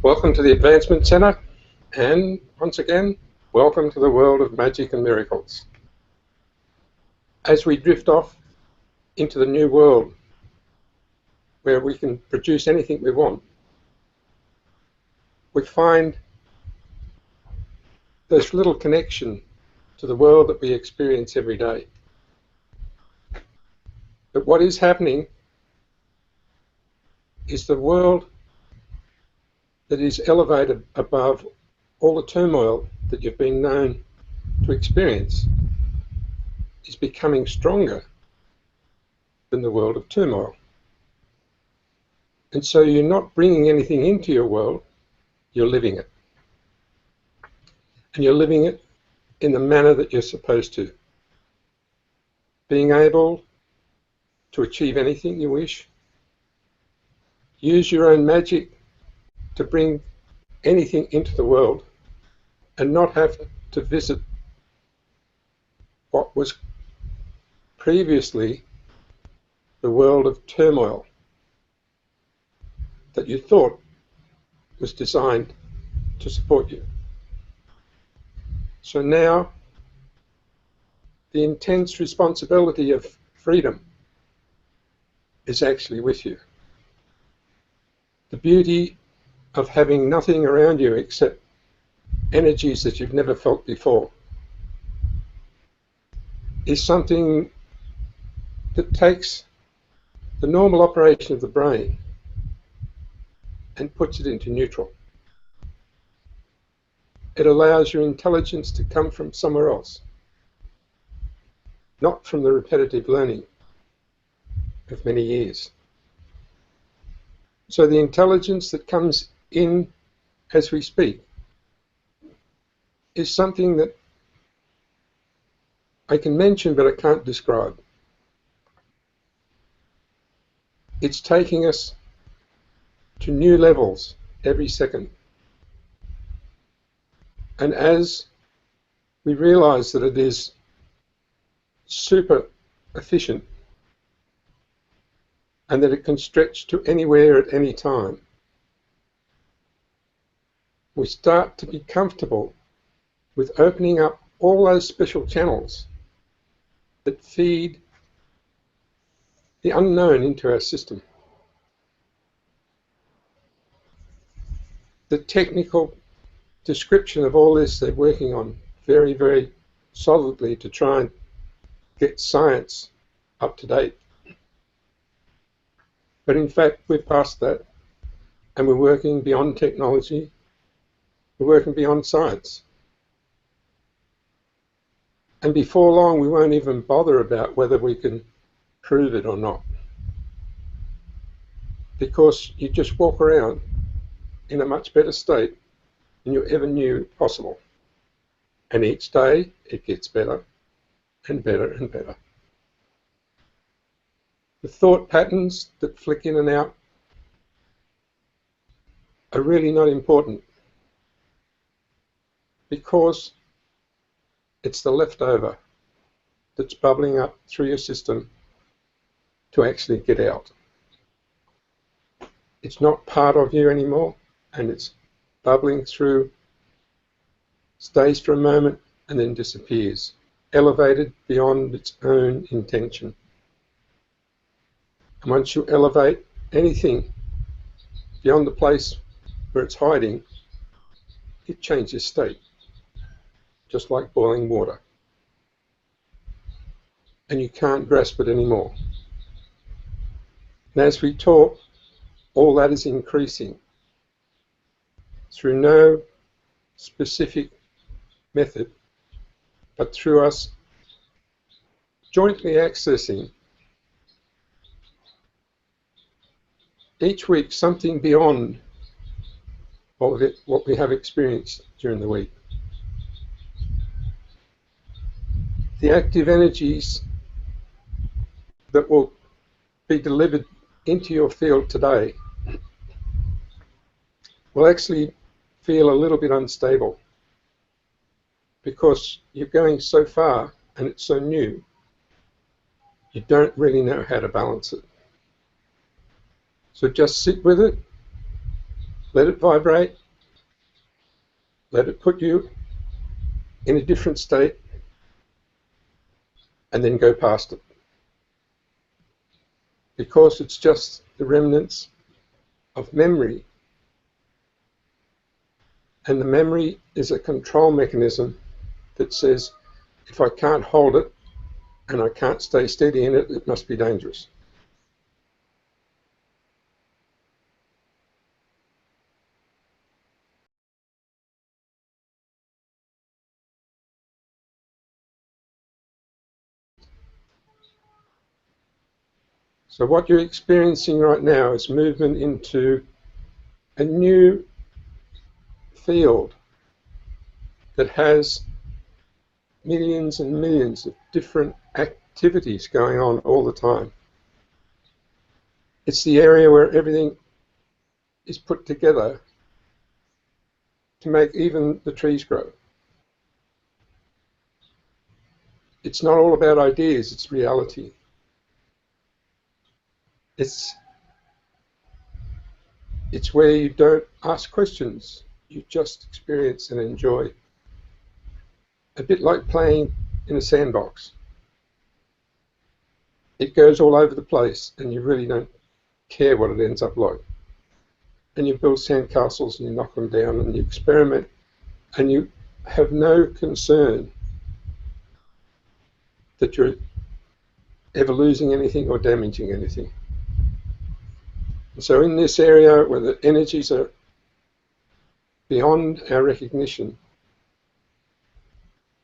Welcome to the Advancement Centre, and once again, welcome to the world of magic and miracles. As we drift off into the new world, where we can produce anything we want, we find there's little connection to the world that we experience every day. But what is happening is the world that is elevated above all the turmoil that you've been known to experience is becoming stronger than the world of turmoil. And so you're not bringing anything into your world, you're living it. And you're living it in the manner that you're supposed to. Being able to achieve anything you wish, use your own magic to bring anything into the world, and not have to visit what was previously the world of turmoil that you thought was designed to support you. So now the intense responsibility of freedom is actually with you. The beauty of having nothing around you except energies that you've never felt before is something that takes the normal operation of the brain and puts it into neutral. It allows your intelligence to come from somewhere else, not from the repetitive learning of many years. So the intelligence that comes in as we speak is something that I can mention but I can't describe. It's taking us to new levels every second. And as we realize that it is super efficient and that it can stretch to anywhere at any time, we start to be comfortable with opening up all those special channels that feed the unknown into our system. The technical description of all this they're working on very, very solidly to try and get science up to date. But in fact, we're past that, and we're working beyond technology, we're working beyond science. And before long, we won't even bother about whether we can prove it or not, because you just walk around in a much better state than you ever knew possible. And each day, it gets better and better and better. The thought patterns that flick in and out are really not important, because it's the leftover that's bubbling up through your system to actually get out. It's not part of you anymore, and it's bubbling through, stays for a moment, and then disappears, elevated beyond its own intention. And once you elevate anything beyond the place where it's hiding, it changes state, just like boiling water. And you can't grasp it anymore. And as we talk, all that is increasing through no specific method, but through us jointly accessing each week something beyond what we have experienced during the week. The active energies that will be delivered into your field today will actually feel a little bit unstable, because you're going so far and it's so new, you don't really know how to balance it. So just sit with it Let it vibrate. Let it put you in a different state, and then go past it. Because it's just the remnants of memory, and the memory is a control mechanism that says, if I can't hold it and I can't stay steady in it, it must be dangerous. So what you're experiencing right now is movement into a new field that has millions and millions of different activities going on all the time. It's the area where everything is put together to make even the trees grow. It's not all about ideas, it's reality. It's where you don't ask questions, you just experience and enjoy. A bit like playing in a sandbox. It goes all over the place and you really don't care what it ends up like. And you build sandcastles and you knock them down and you experiment and you have no concern that you're ever losing anything or damaging anything. And so in this area where the energies are beyond our recognition,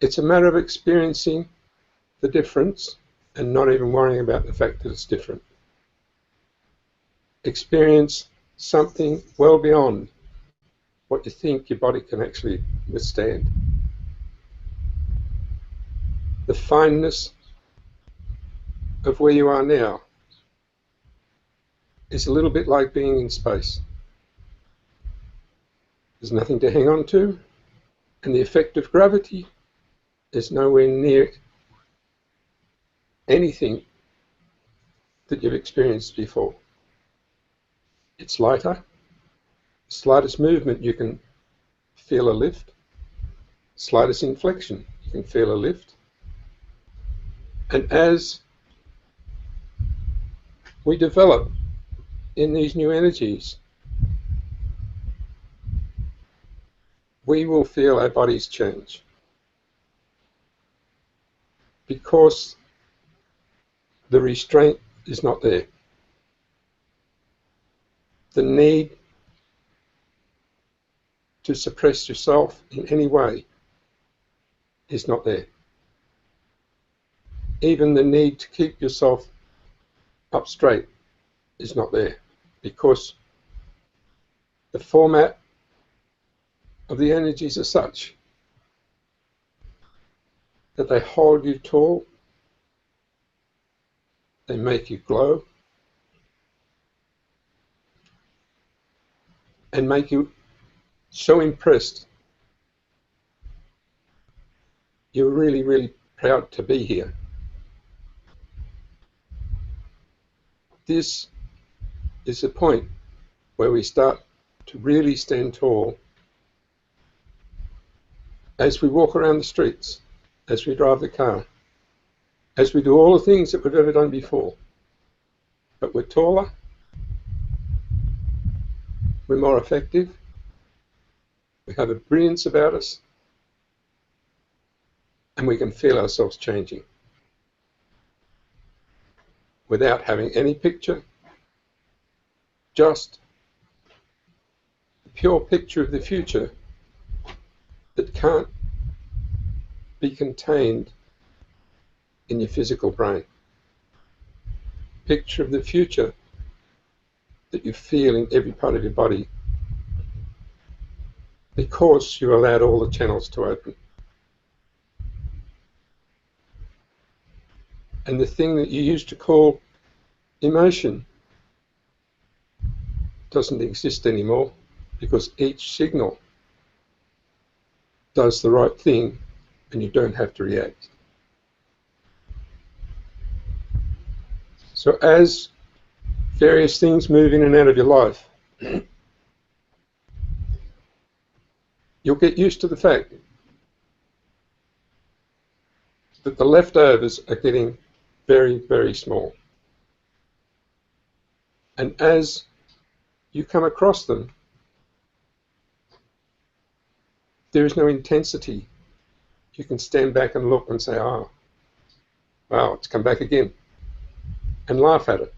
it's a matter of experiencing the difference and not even worrying about the fact that it's different. Experience something well beyond what you think your body can actually withstand. The fineness of where you are now is a little bit like being in space. There's nothing to hang on to, and the effect of gravity is nowhere near anything that you've experienced before. It's lighter. Slightest movement, you can feel a lift. Slightest inflection, you can feel a lift. And as we develop in these new energies, we will feel our bodies change. Because the restraint is not there. The need to suppress yourself in any way is not there. Even the need to keep yourself up straight is not there, because the format of the energies are such that they hold you tall, they make you glow, and make you so impressed you're really, really proud to be here. This is the point where we start to really stand tall as we walk around the streets, as we drive the car, as we do all the things that we've ever done before. But we're taller, we're more effective, we have a brilliance about us, and we can feel ourselves changing without having any picture, just a pure picture of the future that can't be contained in your physical brain. Picture of the future that you feel in every part of your body because you allowed all the channels to open. And the thing that you used to call emotion doesn't exist anymore, because each signal does the right thing and you don't have to react. So as various things move in and out of your life, you'll get used to the fact that the leftovers are getting very, very small. And as you come across them, there is no intensity. You can stand back and look and say, oh, wow, it's come back again, and laugh at it.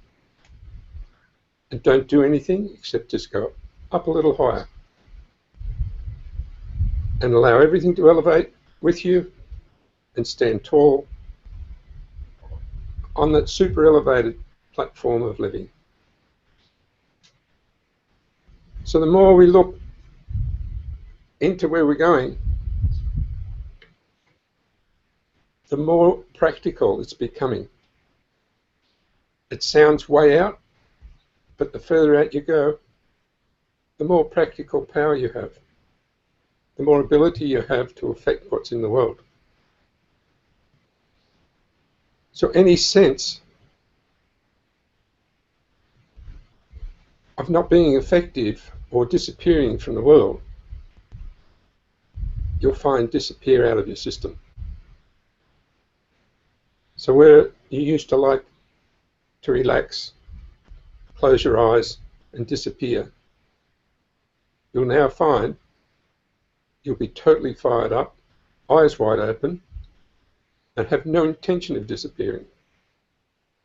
And don't do anything except just go up a little higher and allow everything to elevate with you and stand tall on that super elevated platform of living. So the more we look into where we're going, the more practical it's becoming. It sounds way out, but the further out you go, the more practical power you have, the more ability you have to affect what's in the world. So any sense of not being effective or disappearing from the world, you'll find disappear out of your system. So where you used to like to relax, close your eyes and disappear, you'll now find you'll be totally fired up, eyes wide open, and have no intention of disappearing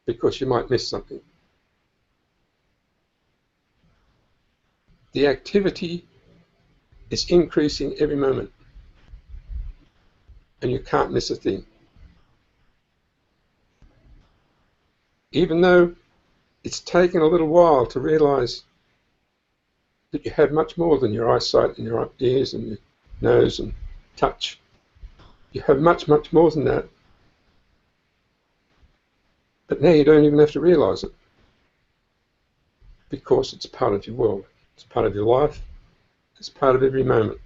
because you might miss something. The activity is increasing every moment, and you can't miss a thing. Even though it's taken a little while to realize that you have much more than your eyesight and your ears and your nose and touch. You have much, much more than that. But now you don't even have to realize it, because it's part of your world. It's part of your life. It's part of every moment.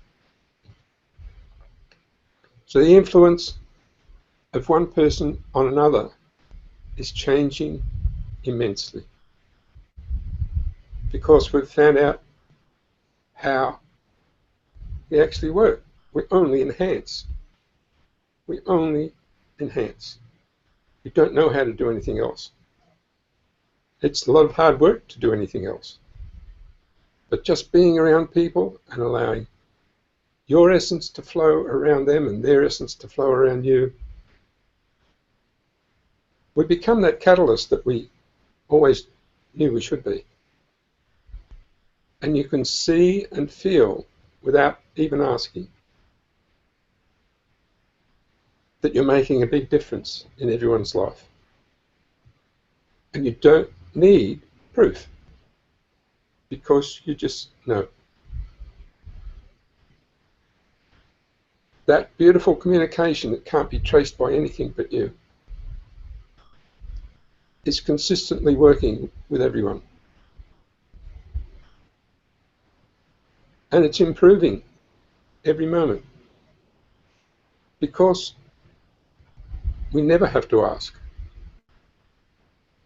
So the influence of one person on another is changing immensely, because we've found out how we actually work. We only enhance. We only enhance. We don't know how to do anything else. It's a lot of hard work to do anything else. But just being around people and allowing your essence to flow around them and their essence to flow around you, we become that catalyst that we always knew we should be. And you can see and feel, without even asking, that you're making a big difference in everyone's life. And you don't need proof, because you just know. That beautiful communication that can't be traced by anything but you is consistently working with everyone. And it's improving every moment, because we never have to ask,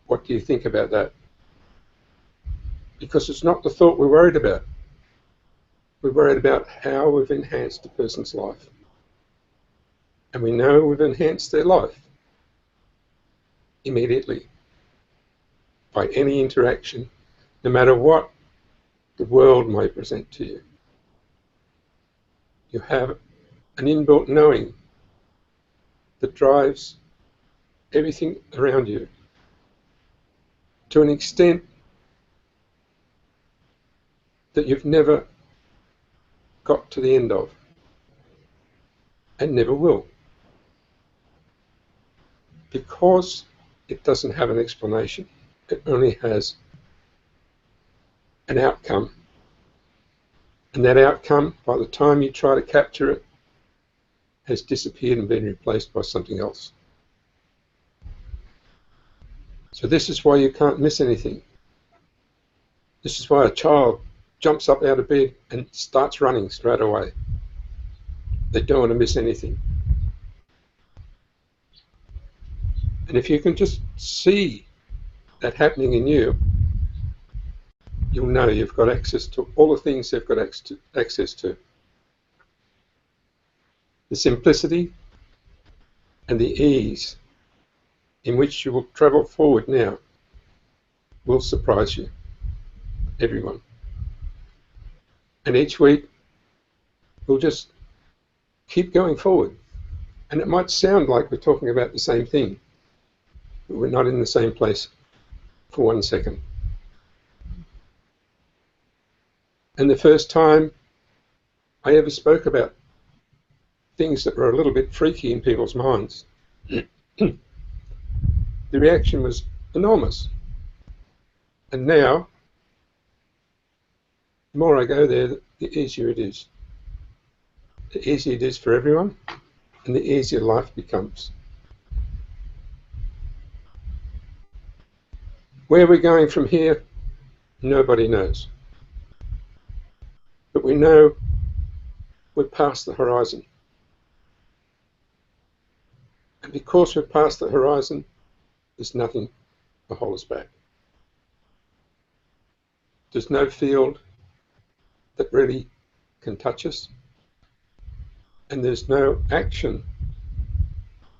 what do you think about that? Because it's not the thought we're worried about. We're worried about how we've enhanced a person's life. And we know we've enhanced their life immediately by any interaction, no matter what the world may present to you. You have an inbuilt knowing that drives everything around you to an extent that you've never got to the end of, and never will, because it doesn't have an explanation. It only has an outcome, and that outcome, by the time you try to capture it, has disappeared and been replaced by something else. So this is why you can't miss anything. This is why a child jumps up out of bed and starts running straight away. They don't want to miss anything. And if you can just see that happening in you, you'll know you've got access to all the things they've got access to. The simplicity and the ease in which you will travel forward now will surprise you, everyone. And each week we'll just keep going forward. And it might sound like we're talking about the same thing, but we're not in the same place for 1 second. And the first time I ever spoke about things that were a little bit freaky in people's minds, the reaction was enormous. And now, the more I go there, the easier it is. The easier it is for everyone, and the easier life becomes. Where we're going from here, nobody knows. But we know we're past the horizon. And because we're past the horizon, there's nothing to hold us back. There's no field that really can touch us. And there's no action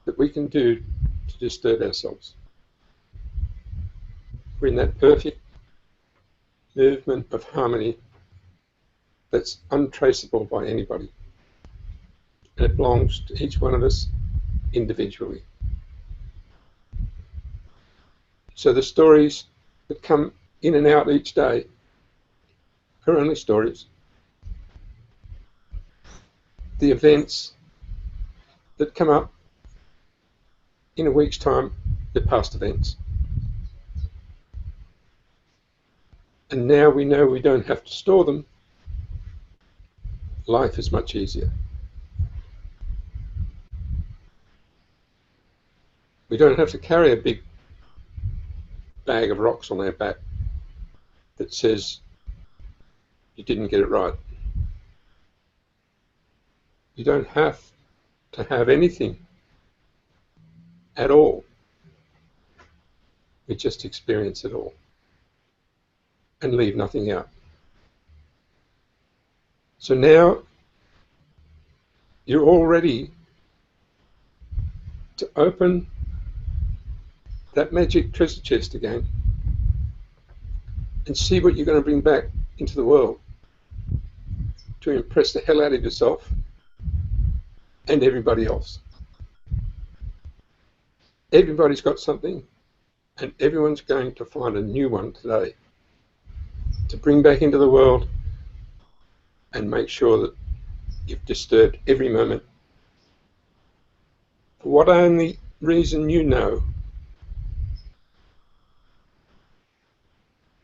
that we can do to disturb ourselves. We're in that perfect movement of harmony that's untraceable by anybody. And it belongs to each one of us individually. So the stories that come in and out each day are only stories. The events that come up in a week's time, they're past events. And now we know we don't have to store them. Life is much easier. We don't have to carry a big bag of rocks on our back that says you didn't get it right. You don't have to have anything at all. We just experience it all and leave nothing out. So now you're all ready to open that magic treasure chest again and see what you're going to bring back into the world to impress the hell out of yourself and everybody else. Everybody's got something, and everyone's going to find a new one today to bring back into the world and make sure that you've disturbed every moment for what only reason you know,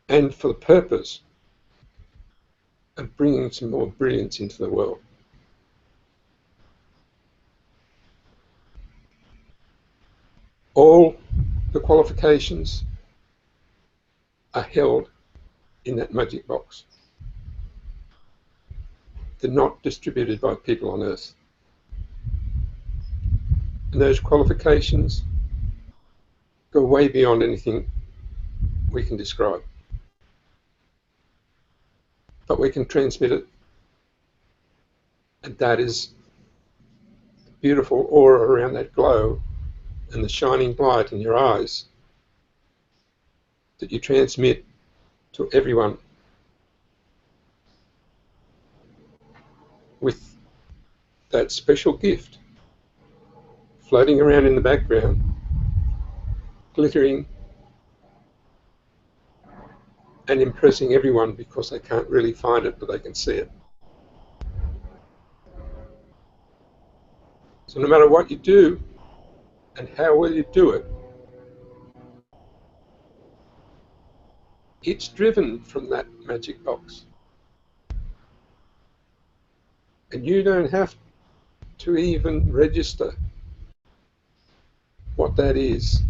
and for the purpose of bringing some more brilliance into the world. All the qualifications are held in that magic box. They're not distributed by people on earth. And those qualifications go way beyond anything we can describe. But we can transmit it, and that is the beautiful aura around that glow and the shining light in your eyes that you transmit to everyone with that special gift floating around in the background, glittering and impressing everyone because they can't really find it, but they can see it. So no matter what you do and how well you do it, it's driven from that magic box. And you don't have to even register what that is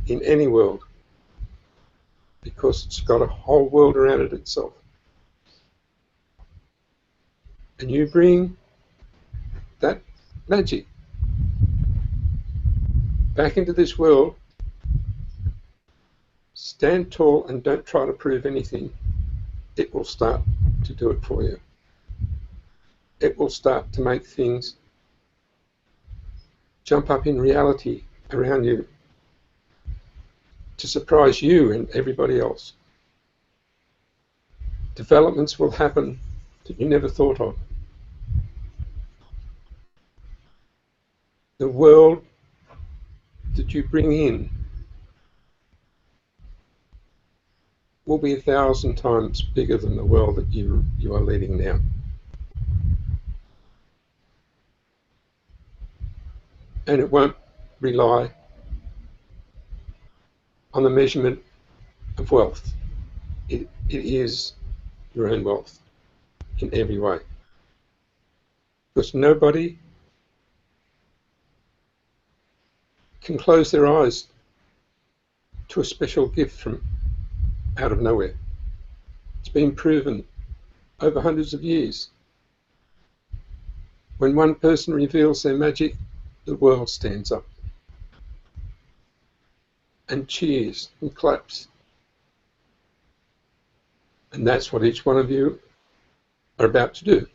in any world, because it's got a whole world around it itself. And you bring that magic back into this world, stand tall and don't try to prove anything. It will start to do it for you. It will start to make things jump up in reality around you to surprise you and everybody else. Developments will happen that you never thought of. The world that you bring in will be 1,000 times bigger than the world that you are leading now. And it won't rely on the measurement of wealth. It is your own wealth in every way. Because nobody can close their eyes to a special gift from out of nowhere. It's been proven over hundreds of years. When one person reveals their magic, the world stands up and cheers and claps. And that's what each one of you are about to do.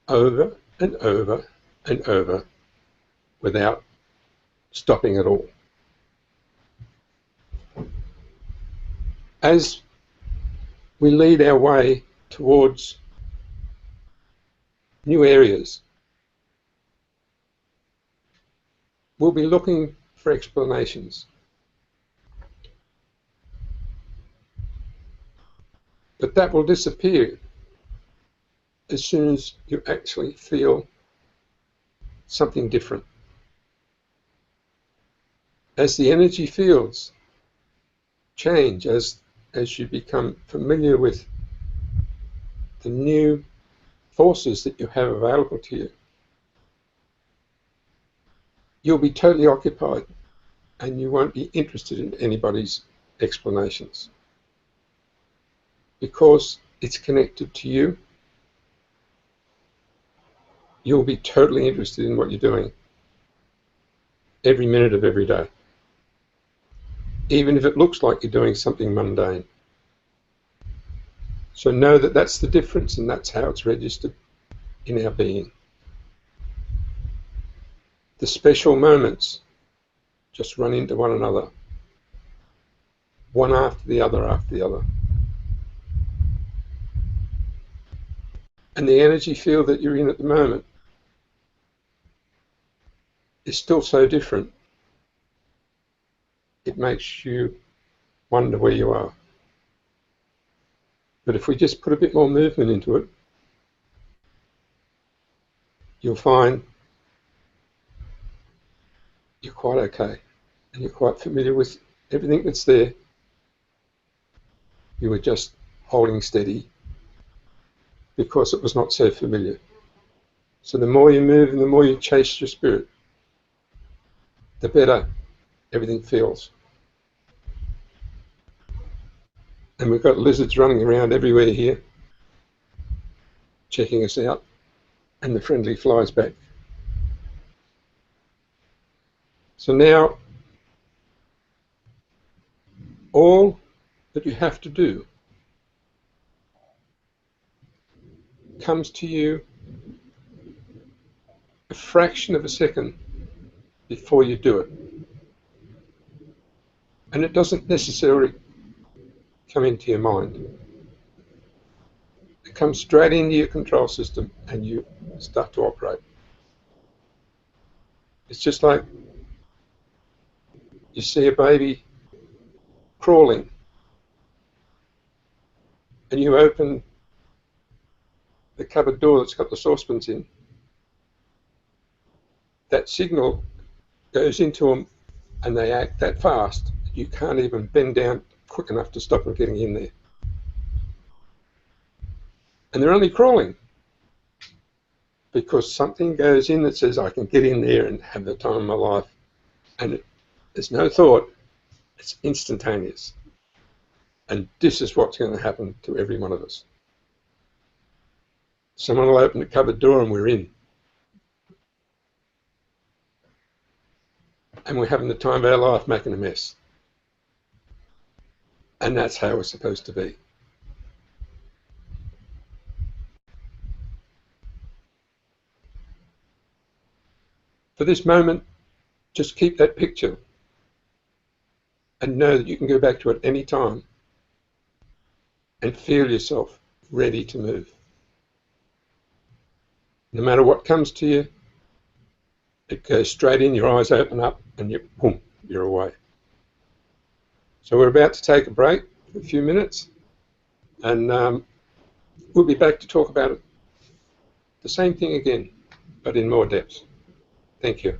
Over and over and over without stopping at all. As we lead our way towards new areas, we'll be looking for explanations. But that will disappear as soon as you actually feel something different. As the energy fields change, as you become familiar with the new forces that you have available to you, you'll be totally occupied and you won't be interested in anybody's explanations because it's connected to you. You'll be totally interested in what you're doing every minute of every day, even if it looks like you're doing something mundane. So know that that's the difference, and that's how it's registered in our being. The special moments just run into one another, one after the other after the other. And the energy field that you're in at the moment is still so different, it makes you wonder where you are. But if we just put a bit more movement into it, you'll find you're quite okay and you're quite familiar with everything that's there. You were just holding steady because it was not so familiar. So the more you move and the more you chase your spirit, the better everything feels. And we've got lizards running around everywhere here, checking us out, and the friendly flies back. So now, all that you have to do comes to you a fraction of a second before you do it. And it doesn't necessarily come into your mind. It comes straight into your control system and you start to operate. It's just like you see a baby crawling and you open the cupboard door that's got the saucepans in. That signal goes into them and they act that fast, you can't even bend down quick enough to stop them getting in there. And they're only crawling because something goes in that says, I can get in there and have the time of my life. And there's no thought, it's instantaneous. And this is what's going to happen to every one of us. Someone will open the cupboard door and we're in. And we're having the time of our life making a mess. And that's how we're supposed to be. For for this moment, just keep that picture and know that you can go back to it any time and feel yourself ready to move. No matter what comes to you, it goes straight in, your eyes open up, and boom, you're away. So we're about to take a break for a few minutes, and we'll be back to talk about it. The same thing again, but in more depth. Thank you.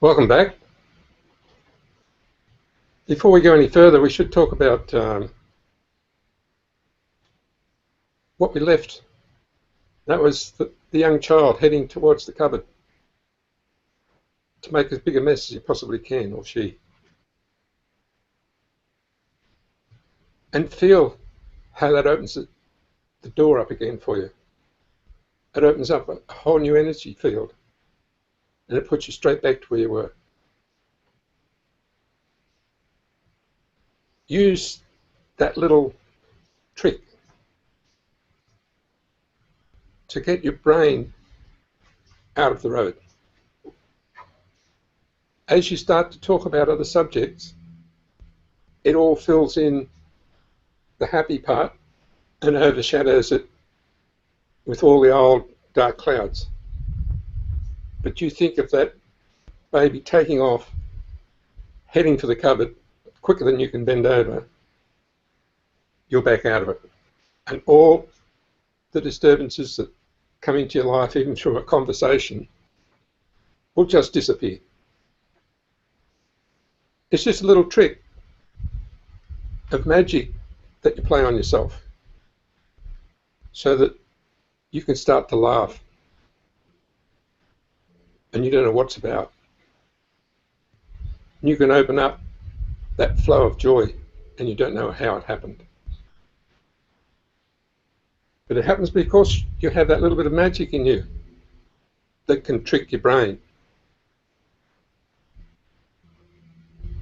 Welcome back. Before we go any further, we should talk about what we left. That was the young child heading towards the cupboard to make as big a mess as he possibly can, or she. And feel how that opens the door up again for you. It opens up a whole new energy field, and it puts you straight back to where you were. Use that little trick to get your brain out of the road. As you start to talk about other subjects, it all fills in the happy part and overshadows it with all the old dark clouds. But you think of that baby taking off, heading for the cupboard quicker than you can bend over, you're back out of it. And all the disturbances that come into your life, even through a conversation, will just disappear. It's just a little trick of magic that you play on yourself so that you can start to laugh and you don't know what's about. You can open up that flow of joy and you don't know how it happened. But it happens because you have that little bit of magic in you that can trick your brain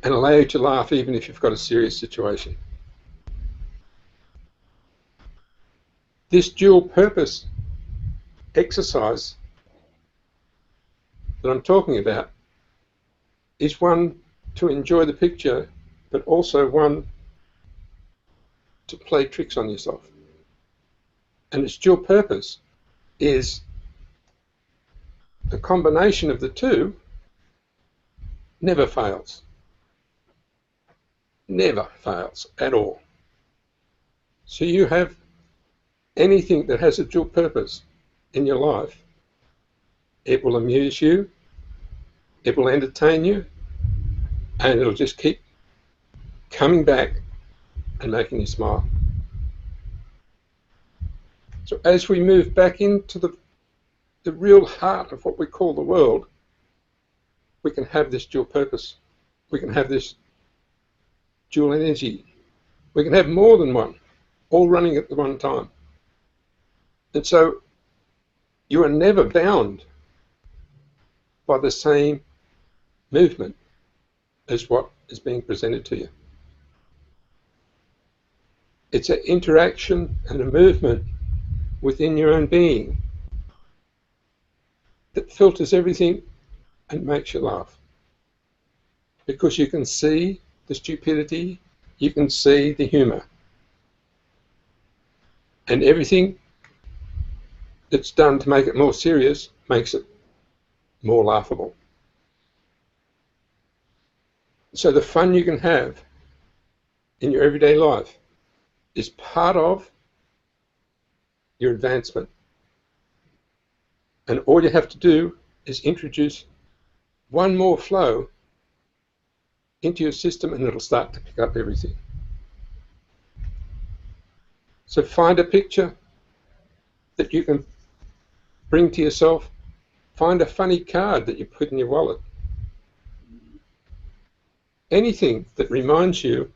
and allow you to laugh even if you've got a serious situation. This dual purpose exercise that I'm talking about is one to enjoy the picture, but also one to play tricks on yourself. And its dual purpose is the combination of the two never fails. Never fails at all. So you have anything that has a dual purpose in your life, it will amuse you, it will entertain you, and it'll just keep coming back and making you smile. So as we move back into the real heart of what we call the world, we can have this dual purpose. We can have this dual energy. We can have more than one, all running at the one time. And so you are never bound by the same movement as what is being presented to you. It's an interaction and a movement within your own being that filters everything and makes you laugh. Because you can see the stupidity, you can see the humor. And everything that's done to make it more serious makes it more laughable. So the fun you can have in your everyday life is part of your advancement. And all you have to do is introduce one more flow into your system and it'll start to pick up everything. So find a picture that you can bring to yourself. Find a funny card that you put in your wallet. Anything that reminds you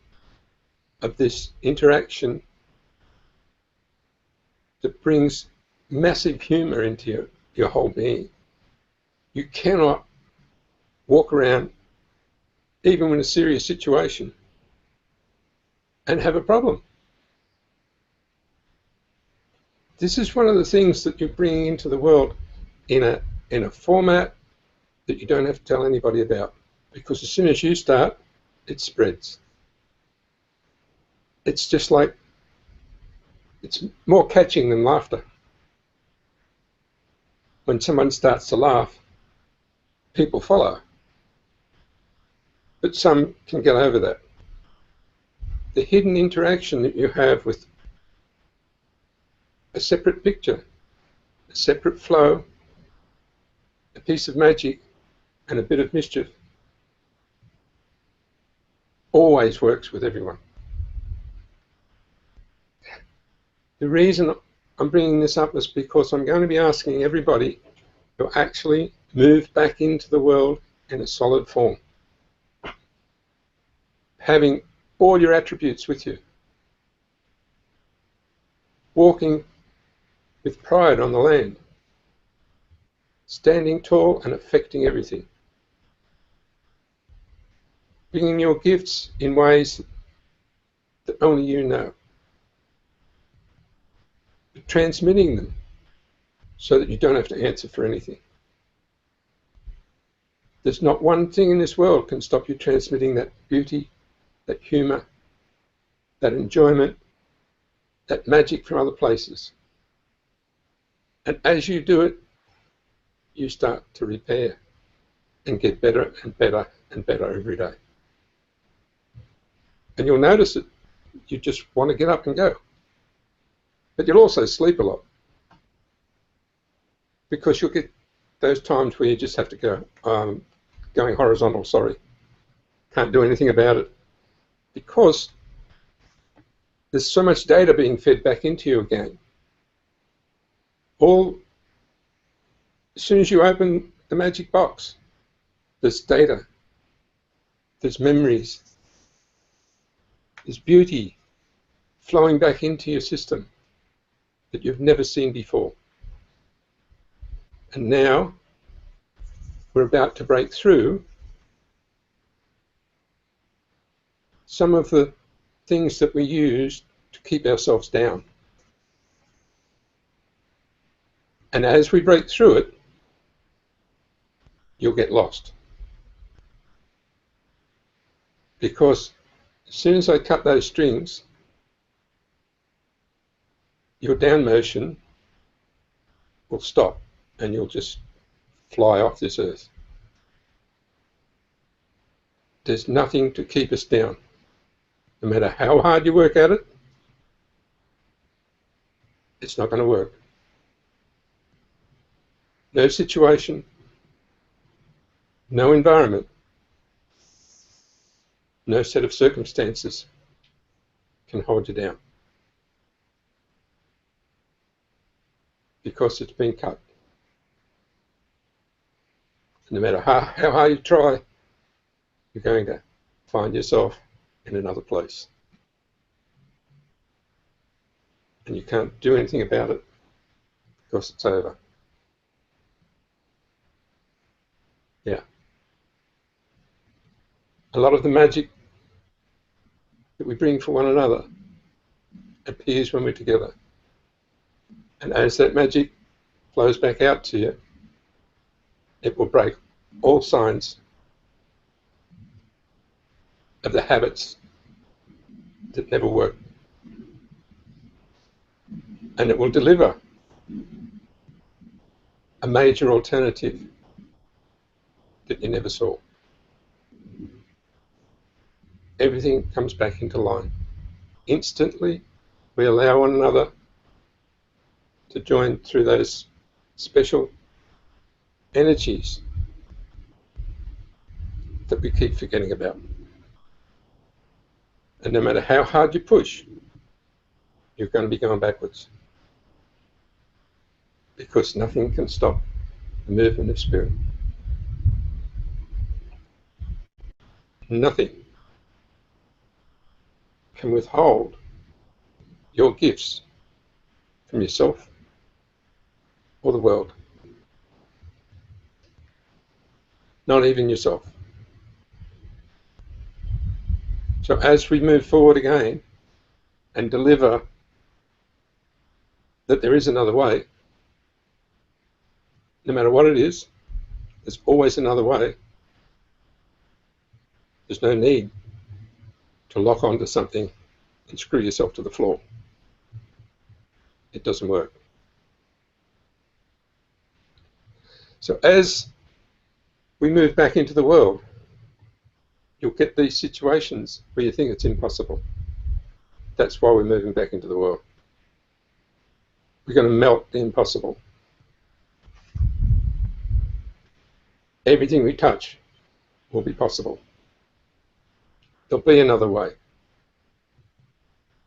of this interaction that brings massive humor into your whole being. You cannot walk around, even in a serious situation, and have a problem. This is one of the things that you're bringing into the world in a format that you don't have to tell anybody about, because as soon as you start, it spreads. It's just like, it's more catching than laughter. When someone starts to laugh, people follow. But some can get over that. The hidden interaction that you have with a separate picture, a separate flow, a piece of magic, and a bit of mischief always works with everyone. The reason I'm bringing this up is because I'm going to be asking everybody to actually move back into the world in a solid form, having all your attributes with you, walking with pride on the land, standing tall and affecting everything, bringing your gifts in ways that only you know, but transmitting them so that you don't have to answer for anything. There's not one thing in this world can stop you transmitting that beauty, that humour, that enjoyment, that magic from other places. And as you do it, you start to repair and get better and better and better every day. And you'll notice that you just want to get up and go. But you'll also sleep a lot, because you'll get those times where you just have to go, going horizontal, sorry. Can't do anything about it, because there's so much data being fed back into you again. As soon as you open the magic box, there's data, there's memories, there's beauty flowing back into your system that you've never seen before. And now we're about to break through some of the things that we use to keep ourselves down. And as we break through it, you'll get lost. Because as soon as I cut those strings, your down motion will stop and you'll just fly off this earth. There's nothing to keep us down. No matter how hard you work at it, it's not going to work. No situation, no environment, no set of circumstances can hold you down, because it's been cut. No matter how hard you try, you're going to find yourself in another place. And you can't do anything about it because it's over. Yeah. A lot of the magic that we bring for one another appears when we're together. And as that magic flows back out to you, it will break all signs of the habits that never work. And it will deliver a major alternative that you never saw. Everything comes back into line. Instantly, we allow one another to join through those special energies that we keep forgetting about. And no matter how hard you push, you're going to be going backwards, because nothing can stop the movement of spirit. Nothing can withhold your gifts from yourself or the world. Not even yourself. So as we move forward again and deliver that there is another way, no matter what it is, there's always another way. There's no need to lock onto something and screw yourself to the floor. It doesn't work. So as we move back into the world, you'll get these situations where you think it's impossible. That's why we're moving back into the world. We're going to melt the impossible. Everything we touch will be possible. there'll be another way.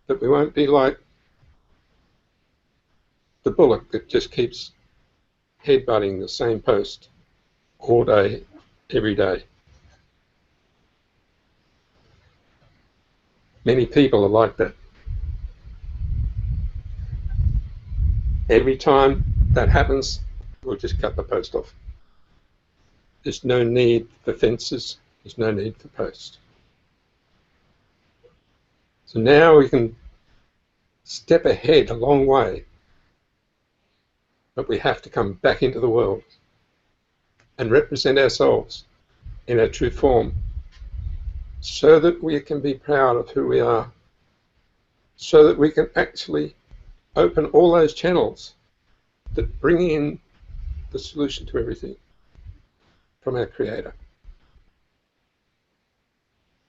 That we won't be like the bullock that just keeps headbutting the same post all day, every day. Many people are like that. Every time that happens, we'll just cut the post off. There's no need for fences. There's no need for posts. So now we can step ahead a long way, but we have to come back into the world and represent ourselves in our true form so that we can be proud of who we are, so that we can actually open all those channels that bring in the solution to everything from our Creator.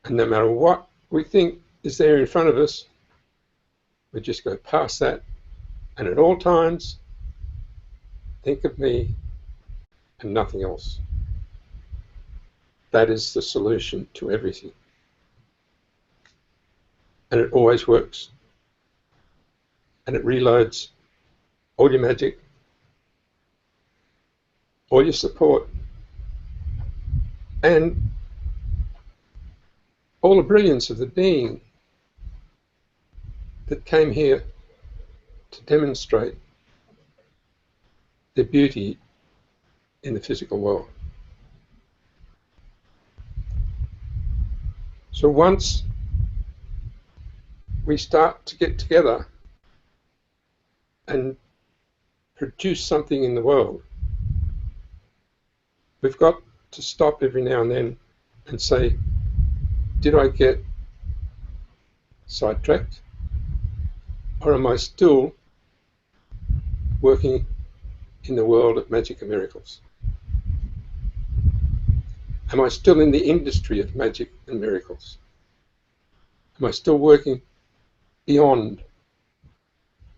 And no matter what we think is there in front of us, we just go past that, and at all times, think of me and nothing else. That is the solution to everything. And it always works. And it reloads all your magic, all your support, and all the brilliance of the being that came here to demonstrate their beauty in the physical world. So once we start to get together and produce something in the world, we've got to stop every now and then and say, did I get sidetracked? Or am I still working in the world of magic and miracles? Am I still in the industry of magic and miracles? Am I still working beyond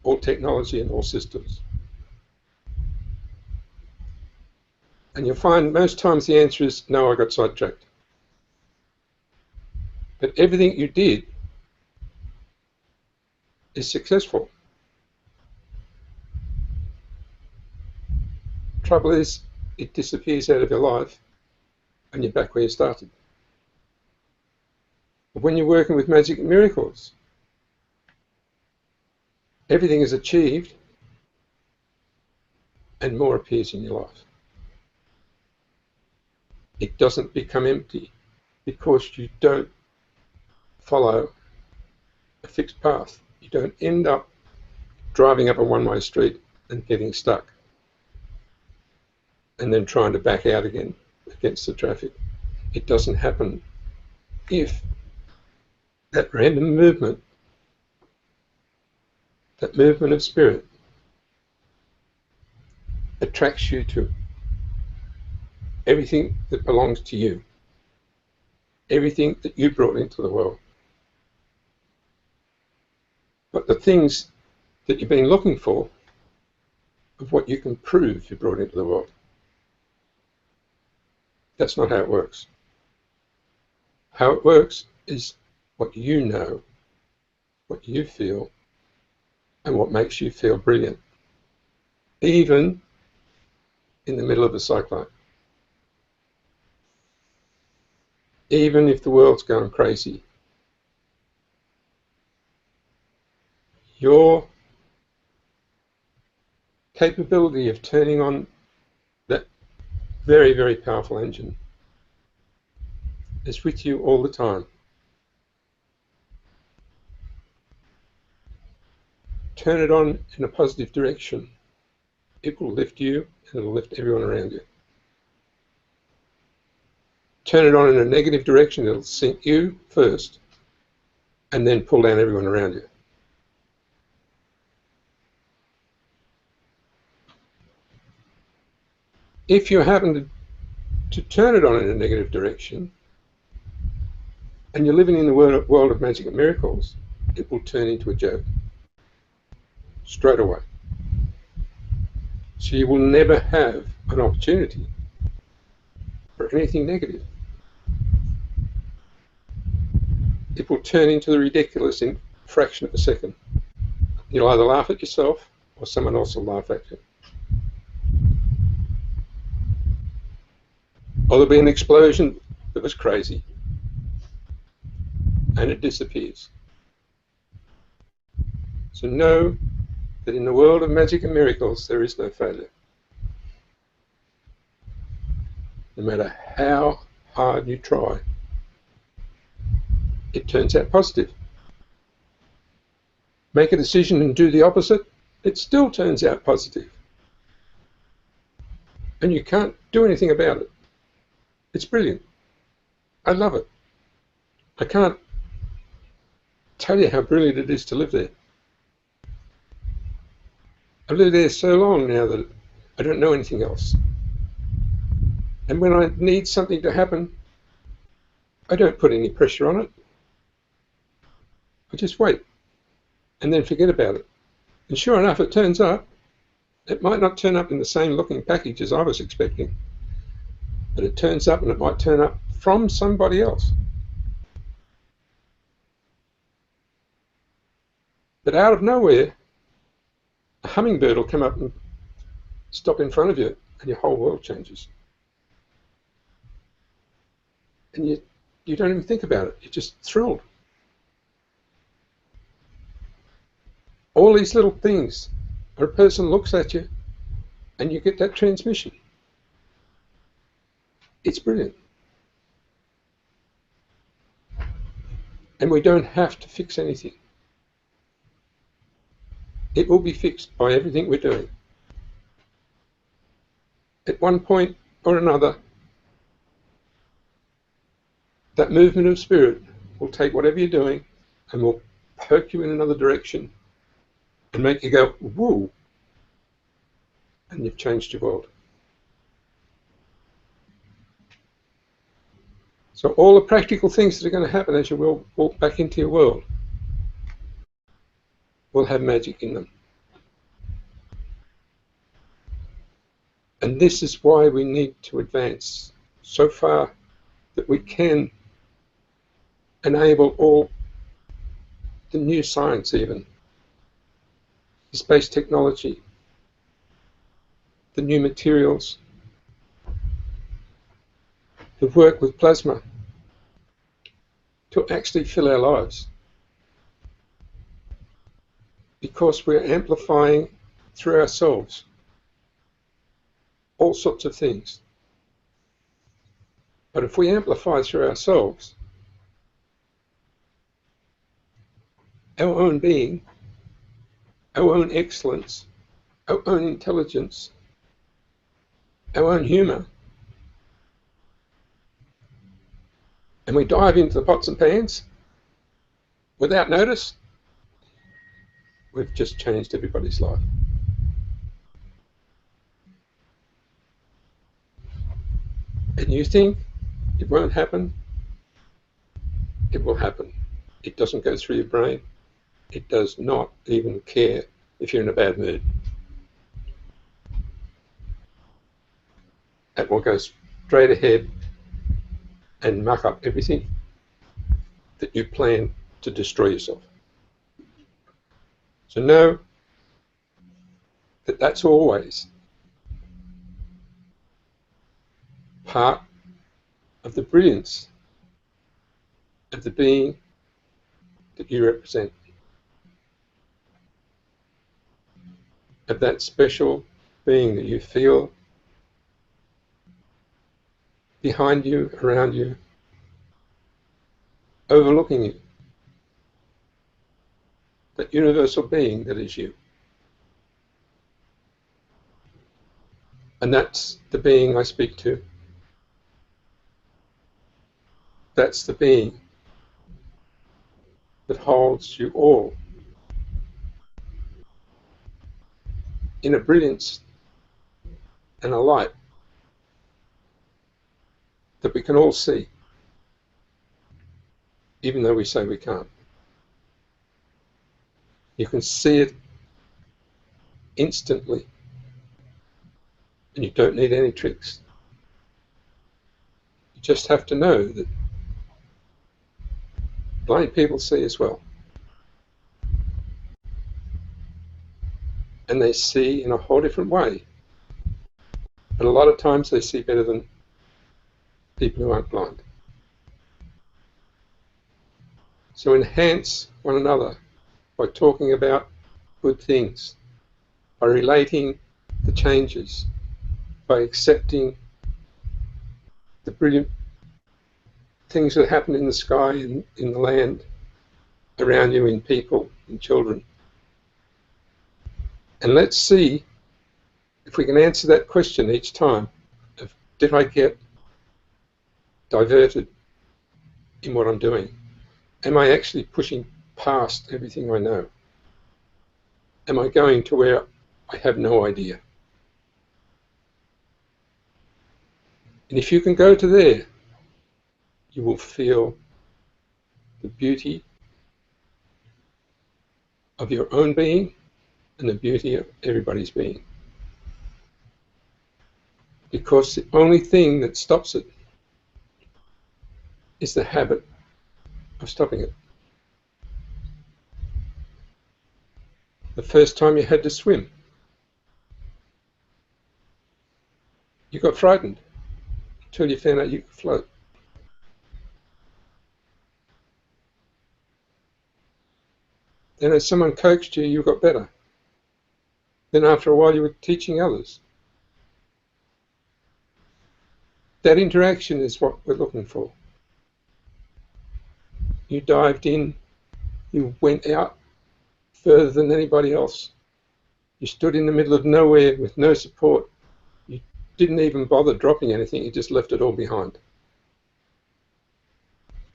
all technology and all systems? And you'll find most times the answer is, no, I got sidetracked. But everything you did is successful. Trouble is, it disappears out of your life and you're back where you started. But when you're working with magic and miracles, everything is achieved and more appears in your life. It doesn't become empty because you don't follow a fixed path. You don't end up driving up a one-way street and getting stuck and then trying to back out again against the traffic. It doesn't happen if that random movement, that movement of spirit, attracts you to everything that belongs to you, everything that you brought into the world. But the things that you've been looking for, of what you can prove you brought into the world, that's not how it works. How it works is what you know, what you feel, and what makes you feel brilliant, even in the middle of a cyclone. Even if the world's going crazy, your capability of turning on that very, very powerful engine is with you all the time. Turn it on in a positive direction. It will lift you and it will lift everyone around you. Turn it on in a negative direction, it'll sink you first and then pull down everyone around you. If you happen to turn it on in a negative direction and you're living in the world of magic and miracles, it will turn into a joke straight away. So you will never have an opportunity for anything negative. it will turn into the ridiculous in a fraction of a second. You'll either laugh at yourself or someone else will laugh at you. Or there'll be an explosion that was crazy and it disappears. So know that in the world of magic and miracles, there is no failure. No matter how hard you try, it turns out positive. Make a decision and do the opposite, it still turns out positive. And you can't do anything about it. It's brilliant. I love it. I can't tell you how brilliant it is to live there. I've lived there so long now that I don't know anything else. And when I need something to happen, I don't put any pressure on it. I just wait and then forget about it. And sure enough, it turns up. It might not turn up in the same looking package as I was expecting, but it turns up, and it might turn up from somebody else. But out of nowhere, a hummingbird will come up and stop in front of you, and your whole world changes. And you don't even think about it. You're just thrilled. All these little things, or a person looks at you, and you get that transmission. It's brilliant. And we don't have to fix anything. It will be fixed by everything we're doing. At one point or another, that movement of spirit will take whatever you're doing and will poke you in another direction and make you go, woo, and you've changed your world. So all the practical things that are going to happen as you will walk back into your world will have magic in them. And this is why we need to advance so far that we can enable all the new science, even the space technology, the new materials, the work with plasma, to actually fill our lives. Because we're amplifying through ourselves all sorts of things. But if we amplify through ourselves, our own being, our own excellence, our own intelligence, our own humour, and we dive into the pots and pans without notice, we've just changed everybody's life. And you think it won't happen? It will happen. It doesn't go through your brain. It does not even care if you're in a bad mood. It will go straight ahead and muck up everything that you plan to destroy yourself. So know that that's always part of the brilliance of the being that you represent, of that special being that you feel behind you, around you, overlooking you, that universal being that is you. And that's the being I speak to. That's the being that holds you all in a brilliance and a light that we can all see, even though we say we can't. You can see it instantly, and you don't need any tricks. You just have to know that blind people see as well. And they see in a whole different way. And a lot of times they see better than people who aren't blind. So enhance one another by talking about good things, by relating the changes, by accepting the brilliant things that happen in the sky, in the land, around you, in people, in children. And let's see if we can answer that question each time of, did I get diverted in what I'm doing? Am I actually pushing past everything I know? Am I going to where I have no idea? And if you can go to there, you will feel the beauty of your own being and the beauty of everybody's being. Because the only thing that stops it is the habit of stopping it. The first time you had to swim, you got frightened until you found out you could float. Then as someone coached you, you got better. Then after a while you were teaching others. That interaction is what we're looking for. You dived in, you went out further than anybody else. You stood in the middle of nowhere with no support. You didn't even bother dropping anything, you just left it all behind.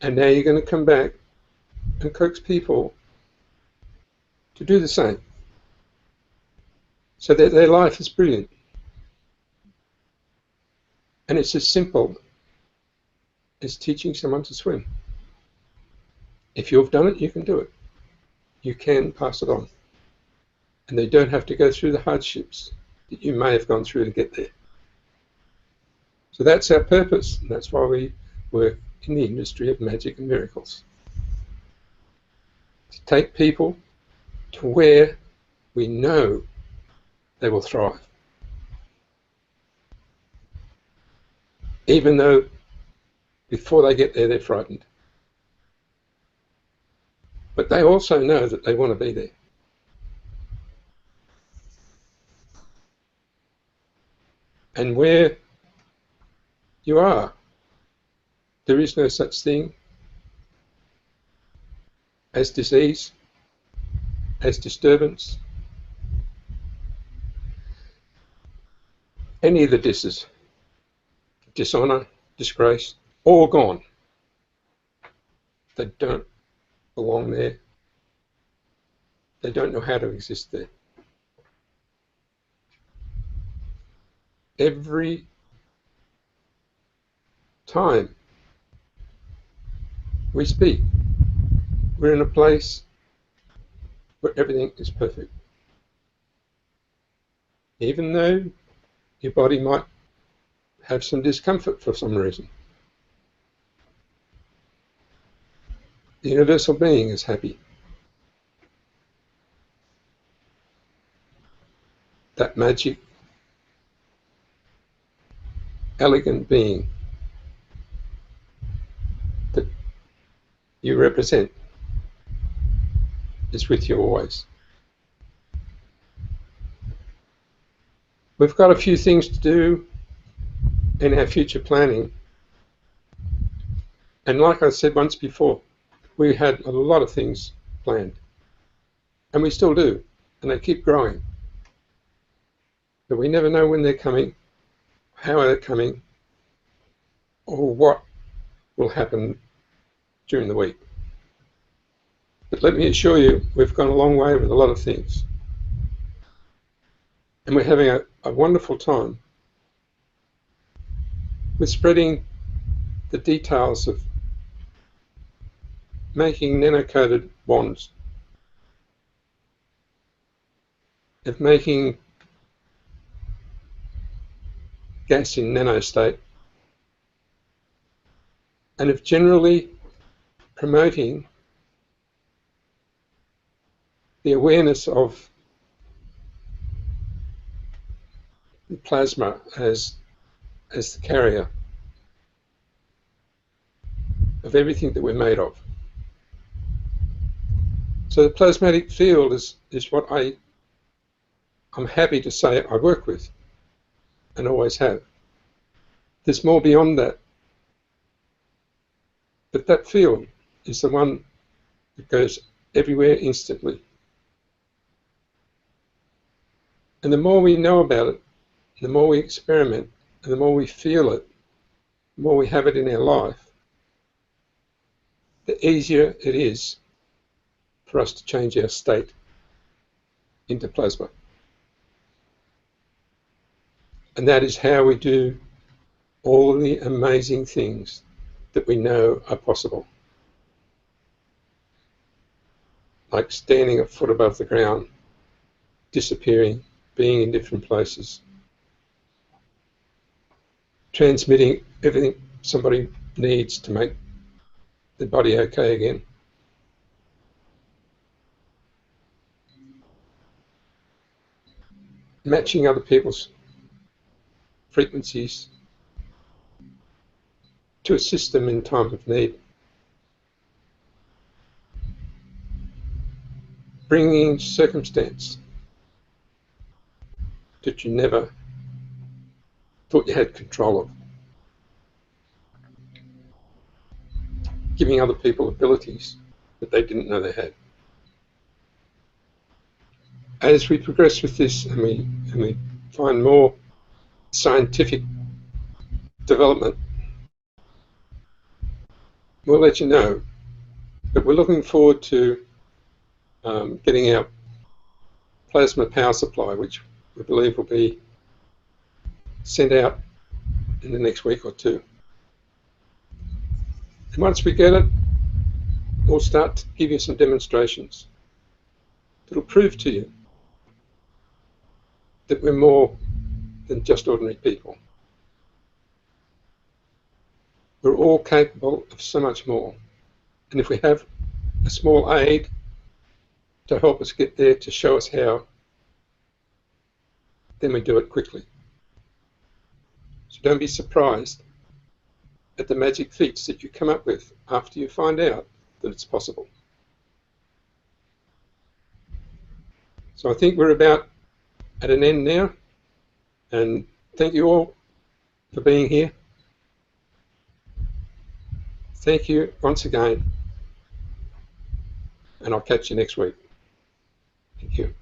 And now you're going to come back and coax people to do the same, so that their life is brilliant. And it's as simple as teaching someone to swim. If you've done it, you can do it. You can pass it on. And they don't have to go through the hardships that you may have gone through to get there. So that's our purpose, and that's why we work in the industry of magic and miracles. To take people to where we know they will thrive. Even though before they get there, they're frightened. But they also know that they want to be there. And where you are, there is no such thing as disease, as disturbance, any of the disses, dishonor, disgrace, all gone. They don't belong there. They don't know how to exist there. Every time we speak, we're in a place where everything is perfect. Even though your body might have some discomfort for some reason, the universal being is happy. That magic, elegant being that you represent is with you always. We've got a few things to do in our future planning. And like I said once before, we had a lot of things planned. And we still do. And they keep growing. But we never know when they're coming, how they're coming, or what will happen during the week. But let me assure you, we've gone a long way with a lot of things. And we're having a wonderful time with spreading the details of making nano-coated wands, of making gas in nanostate, and of generally promoting the awareness of the plasma as the carrier of everything that we're made of. So the plasmatic field is what I'm happy to say I work with and always have. There's more beyond that. But that field is the one that goes everywhere instantly. And the more we know about it, the more we experiment, and the more we feel it, the more we have it in our life, the easier it is for us to change our state into plasma. And that is how we do all of the amazing things that we know are possible. Like standing a foot above the ground, disappearing, being in different places, transmitting everything somebody needs to make the body okay again. Matching other people's frequencies to assist them in time of need. Bringing in circumstance that you never thought you had control of. Giving other people abilities that they didn't know they had. As we progress with this and we find more scientific development, we'll let you know. But we're looking forward to getting our plasma power supply, which we believe will be sent out in the next week or two. And once we get it, we'll start to give you some demonstrations that'll prove to you that we're more than just ordinary people. We're all capable of so much more. And if we have a small aid to help us get there, to show us how, then we do it quickly. So don't be surprised at the magic feats that you come up with after you find out that it's possible. So I think we're about at an end now, and thank you all for being here. Thank you once again, and I'll catch you next week. Thank you.